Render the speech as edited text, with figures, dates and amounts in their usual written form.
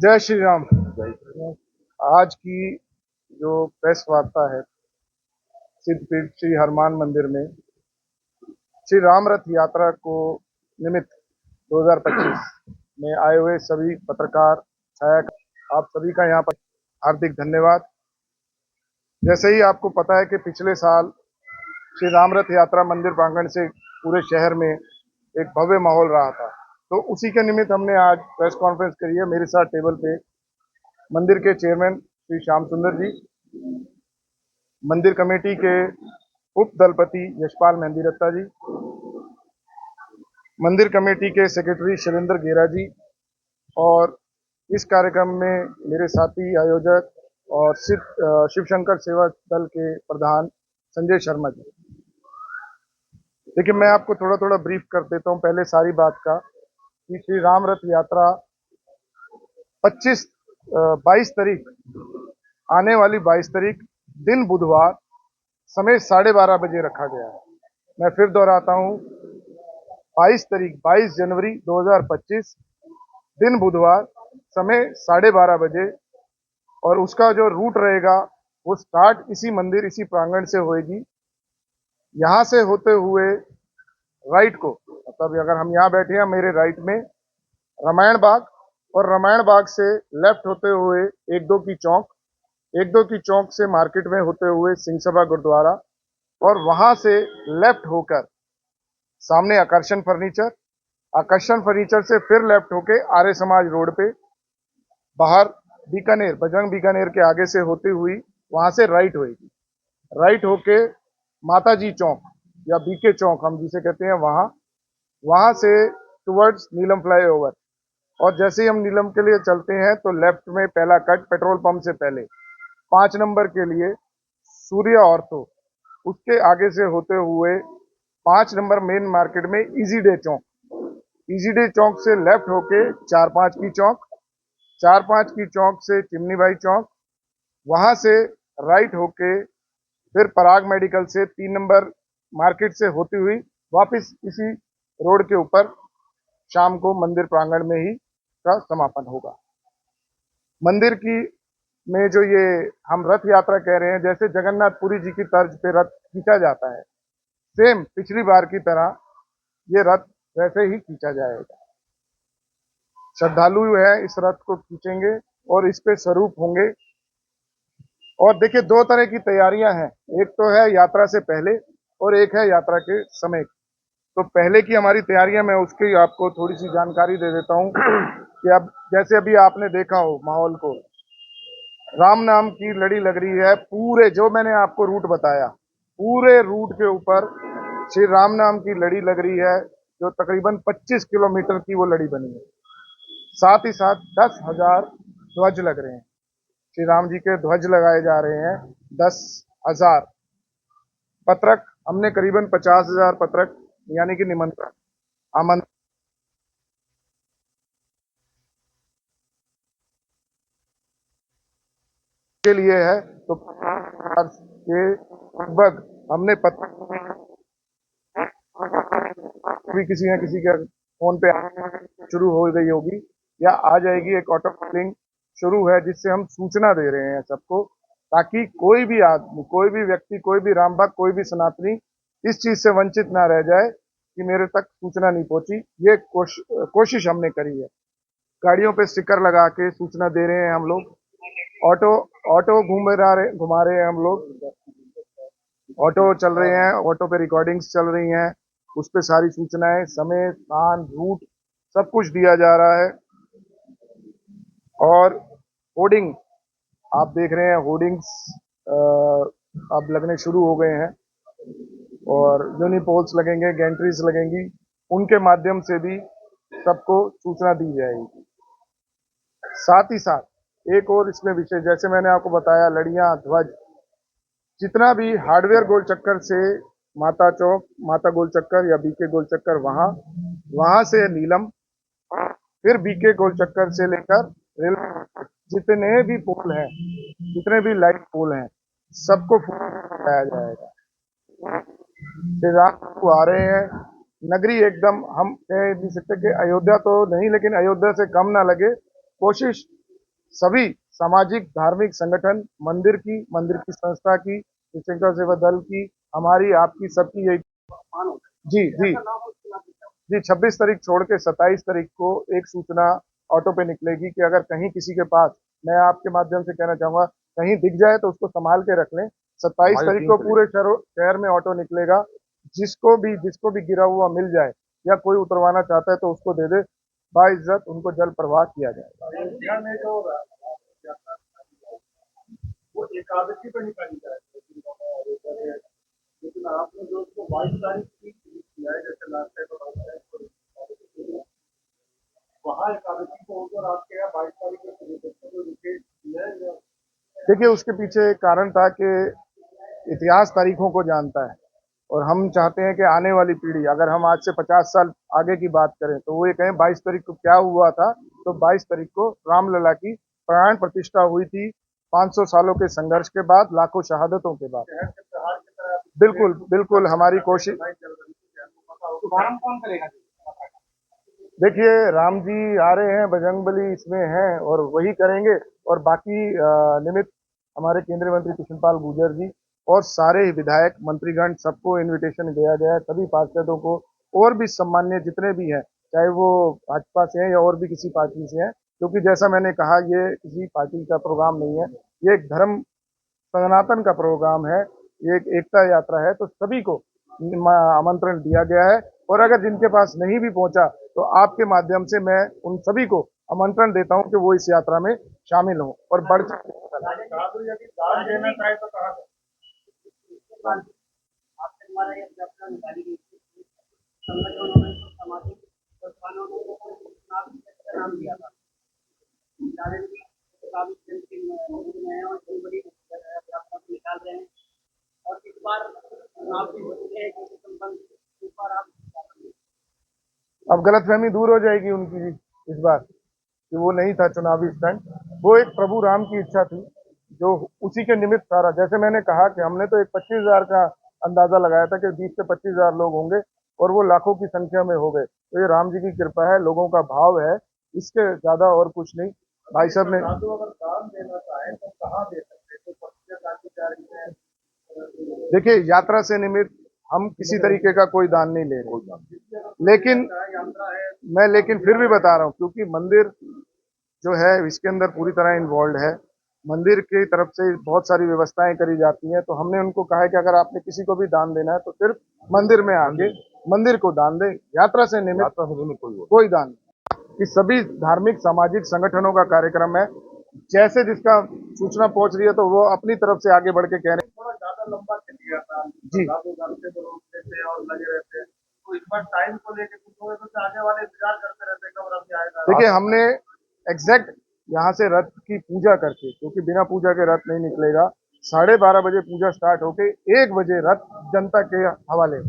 जय श्री राम। आज की जो प्रेस वार्ता है सिद्धपीठ श्री हनुमान मंदिर में श्री राम रथ यात्रा को निमित्त 2025 में आए हुए सभी पत्रकार छायाकार आप सभी का यहाँ पर हार्दिक धन्यवाद। जैसे ही आपको पता है कि पिछले साल श्री राम रथ यात्रा मंदिर प्रांगण से पूरे शहर में एक भव्य माहौल रहा था, तो उसी के निमित्त हमने आज प्रेस कॉन्फ्रेंस करी है। मेरे साथ टेबल पे मंदिर के चेयरमैन श्री श्याम सुंदर जी, मंदिर कमेटी के उप दलपति यशपाल मेहंदी रत्ता जी, मंदिर कमेटी के सेक्रेटरी शैलेंद्र गेरा जी और इस कार्यक्रम में मेरे साथी आयोजक और शिव शंकर सेवा दल के प्रधान संजय शर्मा जी। देखिए, मैं आपको थोड़ा थोड़ा ब्रीफ कर देता हूं पहले सारी बात का कि श्री राम रथ यात्रा 22 तारीख, आने वाली 22 तारीख दिन बुधवार समय 12:30 बजे रखा गया है। मैं फिर दोहराता हूं, 22 तारीख 22 जनवरी 2025 दिन बुधवार समय 12:30 बजे, और उसका जो रूट रहेगा वो स्टार्ट इसी मंदिर इसी प्रांगण से होएगी। यहाँ से होते हुए राइट को, मतलब अगर हम यहाँ बैठे हैं, मेरे राइट में रामायण बाग, और रामायण बाग से लेफ्ट होते हुए एक दो की चौक से मार्केट में होते हुए सिंह सभा गुरुद्वारा, और वहां से लेफ्ट होकर सामने आकर्षण फर्नीचर से फिर लेफ्ट होके आर्य समाज रोड पे बाहर बीकानेर, बजरंग बीकानेर के आगे से होती हुई वहां से राइट होएगी। राइट होके माता जी चौक या बीके चौक हम जिसे कहते हैं, वहां से टुवर्ड्स नीलम फ्लाईओवर, और जैसे ही हम नीलम के लिए चलते हैं तो लेफ्ट में पहला कट पेट्रोल पंप से पहले 5 नंबर के लिए सूर्य ऑर्थो, उसके आगे से होते हुए 5 नंबर मेन मार्केट में इजी डे चौक से लेफ्ट होके 4-5 की चौक से चिमनी भाई चौक, वहां से राइट होके फिर पराग मेडिकल से 3 नंबर मार्केट से होती हुई वापस इसी रोड के ऊपर शाम को मंदिर प्रांगण में ही का समापन होगा। मंदिर की में जो ये हम रथ यात्रा कह रहे हैं, जैसे जगन्नाथपुरी जी की तर्ज पे रथ खींचा जाता है, सेम पिछली बार की तरह ये रथ वैसे ही खींचा जाएगा। श्रद्धालु है इस रथ को खींचेंगे और इस पे स्वरूप होंगे। और देखिए, 2 तरह की तैयारियां हैं, एक तो है यात्रा से पहले और एक है यात्रा के समय। तो पहले की हमारी तैयारियां, मैं उसकी आपको थोड़ी सी जानकारी दे देता हूं कि अब जैसे अभी आपने देखा हो माहौल को, राम नाम की लड़ी लग रही है पूरे, जो मैंने आपको रूट बताया, पूरे रूट के ऊपर श्री राम नाम की लड़ी लग रही है, जो तकरीबन 25 किलोमीटर की वो लड़ी बनी है। साथ ही साथ 10,000 ध्वज लग रहे हैं, श्री राम जी के ध्वज लगाए जा रहे हैं। 10,000 पत्रक, हमने करीबन 50,000 पत्रक यानी कि निमंत्रण आमंत्रण के लिए है। तो के लगभग हमने पत्र भी किसी न किसी के फोन पे शुरू हो गई होगी या आ जाएगी, एक ऑटो फिलिंग शुरू है जिससे हम सूचना दे रहे हैं सबको, ताकि कोई भी आदमी, कोई भी व्यक्ति, कोई भी राम भक्त, कोई भी सनातनी इस चीज से वंचित ना रह जाए कि मेरे तक सूचना नहीं पहुंची। ये कोशिश हमने करी है। गाड़ियों पे स्टिकर लगा के सूचना दे रहे हैं हम लोग। ऑटो ऑटो घुमा रहे हैं हम लोग, ऑटो चल रहे हैं, ऑटो पे रिकॉर्डिंग्स चल रही हैं, उस पे सारी सूचनाएं, समय, स्थान, रूट सब कुछ दिया जा रहा है। और होर्डिंग आप देख रहे हैं, होर्डिंग्स अब लगने शुरू हो गए हैं, और यूनिपोल्स लगेंगे, गैंट्रीज लगेंगी, उनके माध्यम से भी सबको सूचना दी जाएगी। साथ ही साथ एक और इसमें विषय, जैसे मैंने आपको बताया, लड़ियां, ध्वज, जितना भी हार्डवेयर गोल चक्कर से माता चौक, माता गोल चक्कर या बीके गोल चक्कर, वहां से नीलम, फिर बीके गोल चक्कर से लेकर रेल, जितने भी पोल हैं, जितने भी लाइट पोल हैं, सबको फुलाया जाएगा। श्री राम को आ रहे हैं, नगरी एकदम, हम कह नहीं सकते कि अयोध्या तो नहीं, लेकिन अयोध्या से कम ना लगे, कोशिश सभी सामाजिक धार्मिक संगठन, मंदिर की संस्था की, स्वच्छता सेवा दल की, हमारी आपकी सबकी यही। जी जी जी, 26 तारीख छोड़ के 27 तारीख को एक सूचना ऑटो पे निकलेगी कि अगर कहीं किसी के पास, मैं आपके माध्यम से कहना चाहूंगा, कहीं दिख जाए तो उसको संभाल के रख लें। 27 तारीख को पूरे शहर में ऑटो निकलेगा। जिसको भी गिरा हुआ मिल जाए या कोई उतरवाना चाहता है तो उसको दे दे, बाइज्जत उनको जल प्रवाह किया जाएगा। अयोध्या में जो यात्रा वो एकादशी पर निकाली जाए, लेकिन आपने जो उसको 22 तारीख की किया है, जैसे लास्ट टाइम को 22 तारीख को वहाँ एकादशी को होगी और आपके यहाँ 22 तारीख को विशेष किया है। देखिए, उसके पीछे एक कारण था कि इतिहास तारीखों को जानता है और हम चाहते हैं कि आने वाली पीढ़ी, अगर हम आज से 50 साल आगे की बात करें तो वो ये कहें 22 तारीख को क्या हुआ था। तो 22 तारीख को रामलला की प्राण प्रतिष्ठा हुई थी, 500 सालों के संघर्ष के बाद, लाखों शहादतों के बाद। बिल्कुल बिल्कुल, हमारी कोशिश। शुभारंभ कौन करेगा? देखिए, राम जी आ रहे हैं, बजरंगबली इसमें हैं और वही करेंगे। और बाकी निमित्त हमारे केंद्रीय मंत्री कृष्णपाल गुर्जर जी और सारे विधायक मंत्रीगण, सबको इनविटेशन दिया गया है, सभी पार्षदों को और भी सम्मान्य जितने भी हैं, चाहे वो भाजपा से हैं या और भी किसी पार्टी से हैं, क्योंकि जैसा मैंने कहा, ये किसी पार्टी का प्रोग्राम नहीं है, ये एक धर्म सनातन का प्रोग्राम है, ये एक एकता यात्रा है। तो सभी को आमंत्रण दिया गया है और अगर जिनके पास नहीं भी पहुंचा तो आपके माध्यम से मैं उन सभी को आमंत्रण देता हूं कि वो इस यात्रा में शामिल हों और बढ़ चढ़ के यदि दान देना चाहे तो कहा आपके द्वारा ये यात्रा निकाली गई थी, संगठनों ने, सामाजिक संस्थानों ने कोई नाम दिया था, निकाल रहे हैं और इस बार चुनाव भी होते हैं कि संबंध इस बार आप, अब गलतफहमी दूर हो जाएगी उनकी भी इस बार कि वो नहीं था चुनावी स्टंट, वो एक प्रभु राम की इच्छा थी जो उसी के निमित्त सारा, जैसे मैंने कहा कि हमने तो एक 25,000 का अंदाजा लगाया था कि 20 से 25,000 लोग होंगे और वो लाखों की संख्या में हो गए। तो ये राम जी की कृपा है, लोगों का भाव है, इसके ज्यादा और कुछ नहीं। भाई साहब ने, अगर दान देना चाहे तो कहाँ दे सकते हैं? देखिए, यात्रा से निमित्त हम किसी तरीके का कोई दान नहीं ले रहे, लेकिन लेकिन फिर भी बता रहा हूँ, क्योंकि मंदिर जो है इसके अंदर पूरी तरह इन्वॉल्व है, मंदिर की तरफ से बहुत सारी व्यवस्थाएं करी जाती हैं, तो हमने उनको कहा है कि अगर आपने किसी को भी दान देना है तो सिर्फ मंदिर में आके मंदिर को दान दें, यात्रा से निमित्त कोई दान नहीं। कि सभी धार्मिक सामाजिक संगठनों का कार्यक्रम है, जैसे जिसका सूचना पहुंच रही है तो वो अपनी तरफ से आगे बढ़ के कह रहे हैं। थोड़ा ज्यादा लंबा चल गया था जी, और लगे रहते हैं, तो इस बार टाइम को लेकर कुछ हो तो आगे वाले इंतजार करते रहते हैं कब रथ आएगा। देखिए, हमने एग्जैक्ट यहाँ से रथ की पूजा करके, क्योंकि बिना पूजा के रथ नहीं निकलेगा, 12:30 बजे पूजा स्टार्ट होके 1 बजे रथ जनता के हवाले।